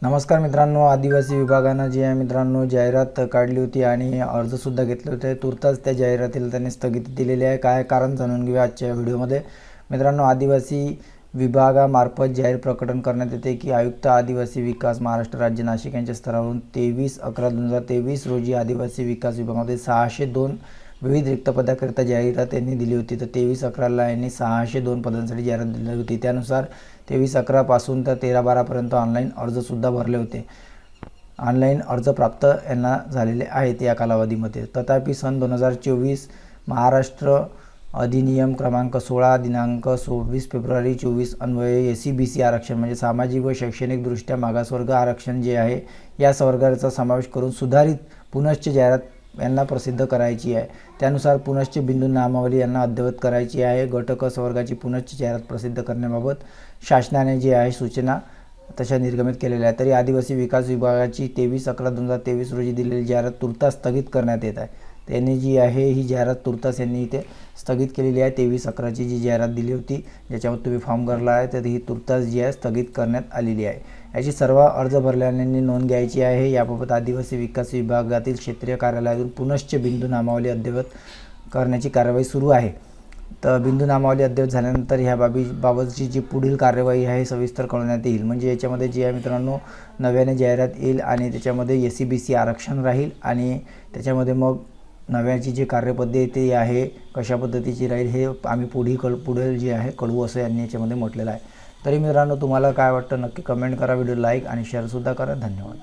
नमस्कार मित्रांनो, आदिवासी विभागानं जी आहे मित्रांनो जाहिरात काढली होती आणि अर्जसुद्धा घेतले होते. तुर्तास त्या जाहिरातीला त्यांनी स्थगिती दिलेली आहे. काय कारण जाणून घेऊया आजच्या व्हिडिओमध्ये. मित्रांनो, आदिवासी विभागामार्फत जाहीर प्रकटन करण्यात येते की आयुक्त आदिवासी विकास महाराष्ट्र राज्य नाशिक यांच्या स्तरावरून 23/11/2023 रोजी आदिवासी विकास विभागामध्ये 602 विविध रिक्त पदाकरिता जाहिरात यांनी दिली होती. तर 23/11 यांनी 602 पदांसाठी जाहिरात दिली होती. त्यानुसार 23/11 पासून तर 13/12 ऑनलाईन अर्जसुद्धा भरले होते. ऑनलाईन अर्ज प्राप्त यांना झालेले आहेत या कालावधीमध्ये. तथापि सन 2024 महाराष्ट्र अधिनियम क्रमांक 16 दिनांक 26 फेब्रुवारी 24 अन्वये SC/BC आरक्षण म्हणजे सामाजिक व शैक्षणिकदृष्ट्या मागासवर्ग आरक्षण जे आहे या वर्गाचा समावेश करून सुधारित पुनश्च जाहिरात यांना प्रसिद्ध करायची आहे. त्यानुसार पुनश्च बिंदू नामावली यांना अद्ययावत करायची आहे. गट क वर्गाची पुनश्च जाहिरात प्रसिद्ध करण्याबाबत शासनाने जे आहे सूचना तशा निर्गमित केलेल्या आहेत. तरी आदिवासी विकास विभागाची 23/11/2023 रोजी दिलेली जाहिरात तुर्तास स्थगित करण्यात येत आहे. त्यांनी जी आहे ही जाहिरात तुर्तास यांनी इथे स्थगित केलेली आहे. 23/11ची जी जाहिरात दिली होती ज्याच्यावर तुम्ही फॉर्म भरला आहे तर ही तुर्तास जी आहे स्थगित करण्यात आलेली आहे. याची सर्व अर्ज भरल्याने नोंद घ्यायची आहे. याबाबत आदिवासी विकास विभागातील क्षेत्रीय कार्यालयातून पुनश्च बिंदू नामावली अद्ययावत करण्याची कार्यवाही सुरू आहे. तर बिंदू नामावली अद्ययावत झाल्यानंतर ह्या बाबतची जी पुढील कार्यवाही आहे सविस्तर कळवण्यात येईल. म्हणजे याच्यामध्ये जे आहे मित्रांनो नव्याने जाहिरात येईल आणि त्याच्यामध्ये SC/BC आरक्षण राहील आणि त्याच्यामध्ये मग नव्याची जी कार्यपद्धती आहे कशा पद्धतीची राहील हे आम्ही पुढे जे आहे कळवू असं यांनी याच्यामध्ये म्हटलेलं आहे. तरी मित्रांनो तुम्हाला काय वाटतं नक्की कमेंट करा, व्हिडिओ लाईक आणि शेअरसुद्धा करा. धन्यवाद.